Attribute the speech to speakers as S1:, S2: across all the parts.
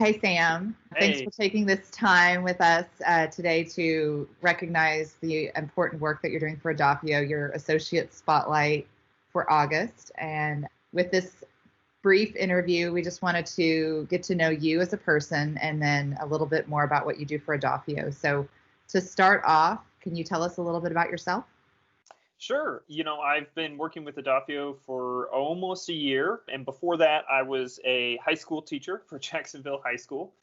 S1: Hey, Sam. Thanks
S2: Hey,
S1: for taking this time with us today to recognize the important work that you're doing for Adopio, your associate spotlight for August. And with this brief interview, we just wanted to get to know you as a person and then a little bit more about what you do for Adopio. So, to start off, can you tell us a little bit about yourself?
S2: sure. I've been working with Adopio for almost a year. And before that, I was a high school teacher for Jacksonville High School,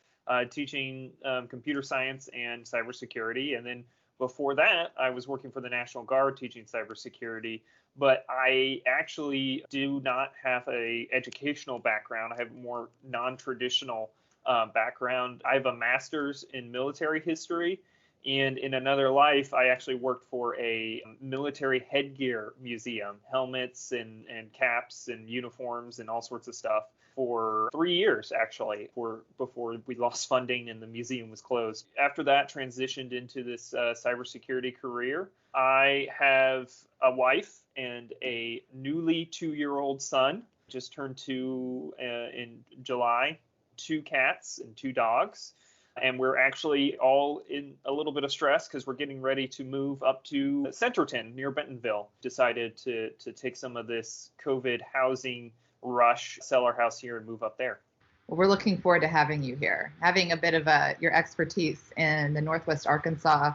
S2: teaching computer science and cybersecurity. And then before that, I was working for the National Guard teaching cybersecurity. But I actually do not have a educational background. I have a more non-traditional background. I have a master's in military history. And in another life, I actually worked for a military headgear museum, helmets and caps and uniforms and all sorts of stuff for 3 years, actually, before we lost funding and the museum was closed. After that, transitioned into this cybersecurity career. I have a wife and a newly 2-year-old son, just turned 2 in July, 2 cats and 2 dogs, and we're actually all in a little bit of stress because we're getting ready to move up to Centerton near Bentonville. Decided to take some of this COVID housing rush, sell our house here and move up there.
S1: Well, we're looking forward to having you here. Having a bit of your expertise in the Northwest Arkansas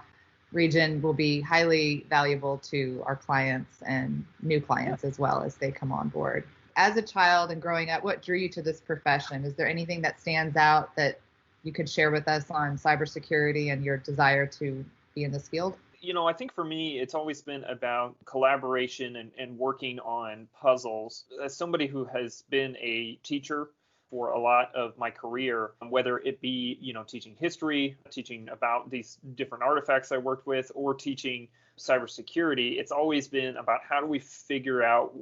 S1: region will be highly valuable to our clients and new
S2: Yeah.
S1: clients as well as they come on board. As a child and growing up, what drew you to this profession? Is there anything that stands out that you could share with us on cybersecurity and your desire to be in this field?
S2: I think for me, it's always been about collaboration and working on puzzles. As somebody who has been a teacher for a lot of my career, whether it be, teaching history, teaching about these different artifacts I worked with, or teaching cybersecurity, it's always been about how do we figure out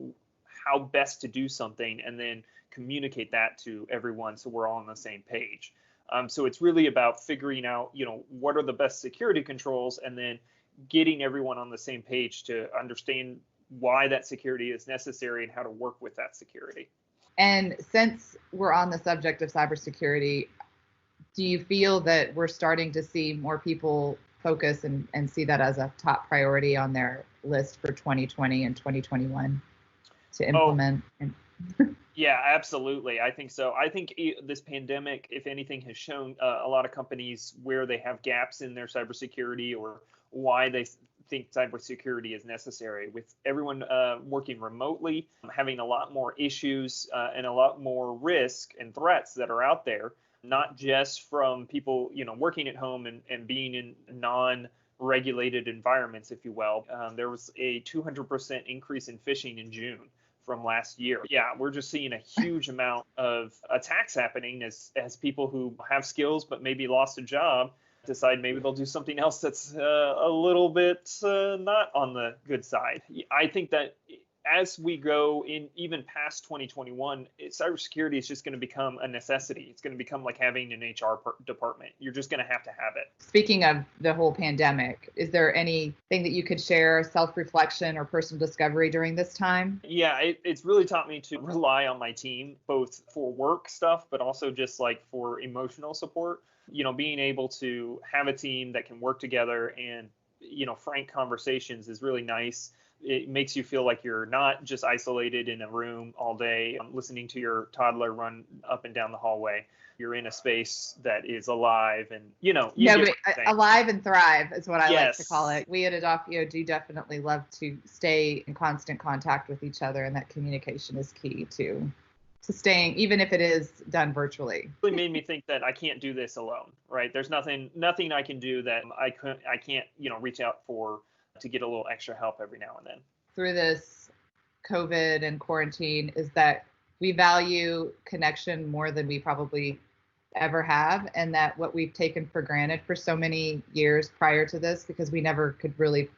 S2: how best to do something and then communicate that to everyone so we're all on the same page. So it's really about figuring out, what are the best security controls and then getting everyone on the same page to understand why that security is necessary and how to work with that security.
S1: And since we're on the subject of cybersecurity, do you feel that we're starting to see more people focus and see that as a top priority on their list for 2020 and 2021 to
S2: Oh,
S1: implement?
S2: yeah, absolutely. I think so. I think this pandemic, if anything, has shown a lot of companies where they have gaps in their cybersecurity or why they think cybersecurity is necessary. With everyone working remotely, having a lot more issues and a lot more risk and threats that are out there, not just from people, working at home and being in non-regulated environments, if you will. There was a 200% increase in phishing in June from last year. Yeah, we're just seeing a huge amount of attacks happening as people who have skills but maybe lost a job decide maybe they'll do something else that's a little bit not on the good side. I think that as we go in even past 2021, cybersecurity is just going to become a necessity. It's going to become like having an HR department. You're just going to have it.
S1: Speaking of the whole pandemic, is there anything that you could share, self-reflection or personal discovery during this time?
S2: Yeah, it's really taught me to rely on my team, both for work stuff, but also just like for emotional support. Being able to have a team that can work together and, frank conversations is really nice. It makes you feel like you're not just isolated in a room all day, listening to your toddler run up and down the hallway. You're in a space that is alive and, you
S1: No,
S2: get
S1: but
S2: what I'm saying.
S1: alive and thrive is what I like to call
S2: Yes.
S1: it. We at Adopio do definitely love to stay in constant contact with each other, and that communication is key to staying, even if it is done virtually.
S2: Really made me think that I can't do this alone, right? There's nothing I can do that I can't, reach out for to get a little extra help every now and then.
S1: Through this COVID and quarantine is that we value connection more than we probably ever have, and that what we've taken for granted for so many years prior to this, because we never could really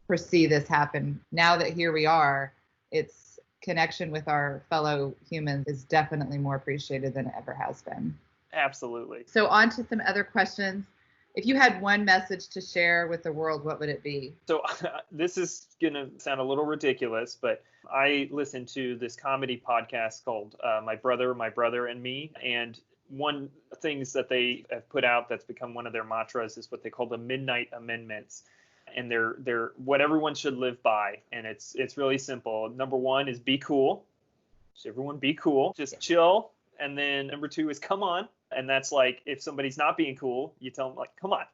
S1: foresee this happen. Now that here we are, it's connection with our fellow humans is definitely more appreciated than it ever has been.
S2: Absolutely.
S1: So on to some other questions. If you had one message to share with the world, what would it be?
S2: So this is going to sound a little ridiculous, but I listen to this comedy podcast called My Brother and Me. And one things that they have put out that's become one of their mantras is what they call the Midnight Amendments. And they're what everyone should live by. And it's really simple. Number one is be cool. So everyone be cool. Just chill. And then number two is come on. And that's like, if somebody's not being cool, you tell them like, come on,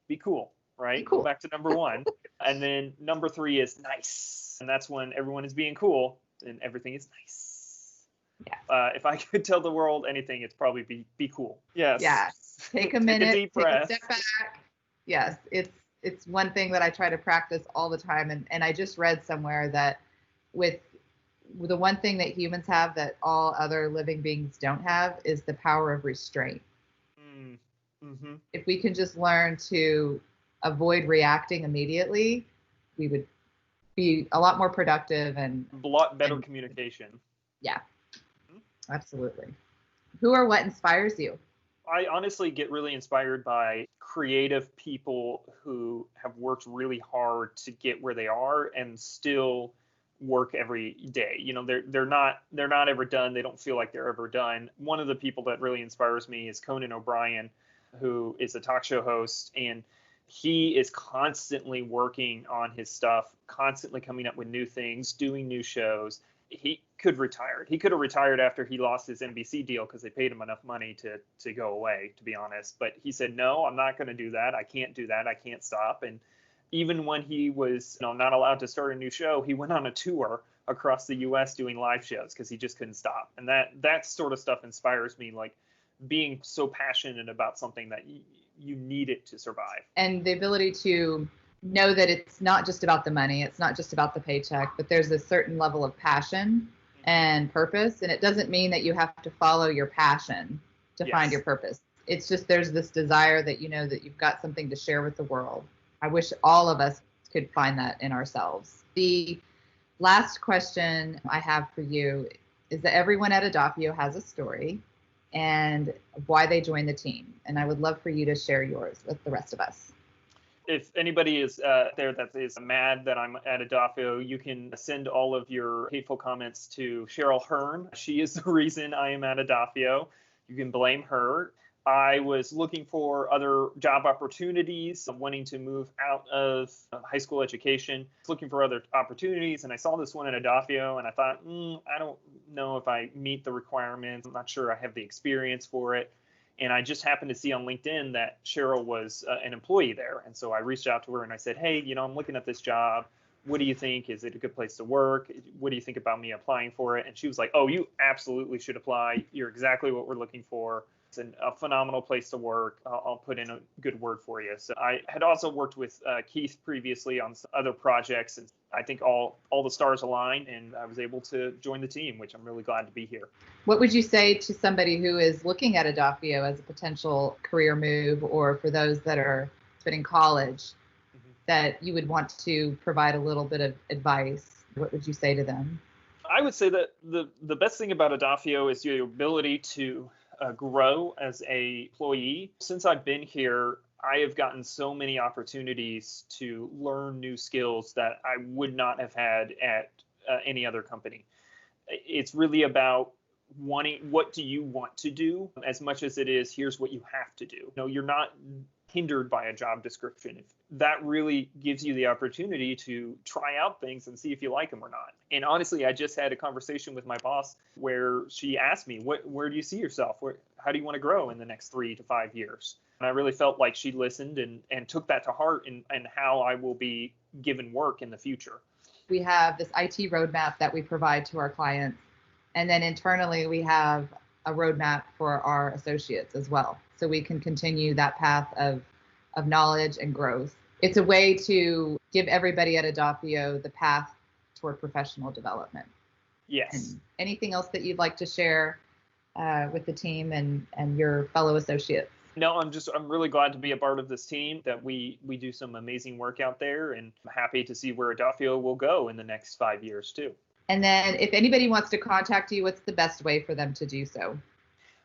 S2: be cool, right?
S1: Cool.
S2: Go back to number one. And then number three is nice. And that's when everyone is being cool and everything is nice.
S1: Yeah.
S2: If I could tell the world anything, it's probably be cool. Yes.
S1: Yeah. Take a minute,
S2: take a deep breath.
S1: Take a step back. Yes. It's one thing that I try to practice all the time. And I just read somewhere that with the one thing that humans have that all other living beings don't have is the power of restraint.
S2: Mm-hmm.
S1: If we can just learn to avoid reacting immediately, we would be a lot more productive and
S2: a lot better communication.
S1: Yeah, absolutely. Who or what inspires you?
S2: I honestly get really inspired by creative people who have worked really hard to get where they are and still work every day. You know, they're not ever done. They don't feel like they're ever done. One of the people that really inspires me is Conan O'Brien, who is a talk show host, and he is constantly working on his stuff, constantly coming up with new things, doing new shows. He could retire. He could have retired after he lost his NBC deal because they paid him enough money to go away, to be honest. But he said, no, I'm not going to do that. I can't do that. I can't stop. And even when he was not allowed to start a new show, he went on a tour across the U.S. doing live shows because he just couldn't stop. And that sort of stuff inspires me, like being so passionate about something that you need it to survive.
S1: And the ability to know that it's not just about the money, it's not just about the paycheck, but there's a certain level of passion and purpose. And it doesn't mean that you have to follow your passion to find your purpose. It's just there's this desire that you know that you've got something to share with the world. I wish all of us could find that in ourselves. The last question I have for you is that everyone at Adafio has a story and why they joined the team. And I would love for you to share yours with the rest of us.
S2: If anybody is there that is mad that I'm at Adafio, you can send all of your hateful comments to Cheryl Hearn. She is the reason I am at Adafio. You can blame her. I was looking for other job opportunities, wanting to move out of high school education, looking for other opportunities, and I saw this one at Adafio, and I thought, I don't know if I meet the requirements. I'm not sure I have the experience for it. And I just happened to see on LinkedIn that Cheryl was an employee there. And so I reached out to her and I said, hey, I'm looking at this job. What do you think? Is it a good place to work? What do you think about me applying for it? And she was like, oh, you absolutely should apply. You're exactly what we're looking for. It's a phenomenal place to work. I'll put in a good word for you. So I had also worked with Keith previously on some other projects, and I think all the stars aligned, and I was able to join the team, which I'm really glad to be here.
S1: What would you say to somebody who is looking at Adafio as a potential career move, or for those that are in college, that you would want to provide a little bit of advice? What would you say to them?
S2: I would say that the best thing about Adafio is your ability to grow as a employee. Since I've been here, I have gotten so many opportunities to learn new skills that I would not have had at any other company. It's really about wanting, what do you want to do, as much as it is, here's what you have to do. You're not hindered by a job description. If that really gives you the opportunity to try out things and see if you like them or not. And honestly, I just had a conversation with my boss where she asked me, where do you see yourself? How do you want to grow in the next 3 to 5 years? And I really felt like she listened and took that to heart and how I will be given work in the future.
S1: We have this IT roadmap that we provide to our clients. And then internally, we have a roadmap for our associates as well. So we can continue that path of knowledge and growth. It's a way to give everybody at Adafio the path toward professional development.
S2: Yes.
S1: And anything else that you'd like to share with the team and your fellow associates?
S2: No, I'm really glad to be a part of this team, that we do some amazing work out there, and I'm happy to see where Adafio will go in the next 5 years too.
S1: And then if anybody wants to contact you, what's the best way for them to do so?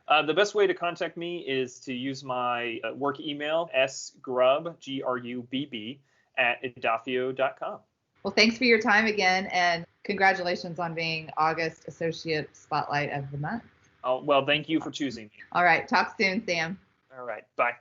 S2: The best way to contact me is to use my work email, sgrubb, Grubb, @edafio.com.
S1: Well, thanks for your time again, and congratulations on being August Associate Spotlight of the Month.
S2: Oh, well, thank you for choosing me.
S1: All right. Talk soon, Sam.
S2: All right. Bye.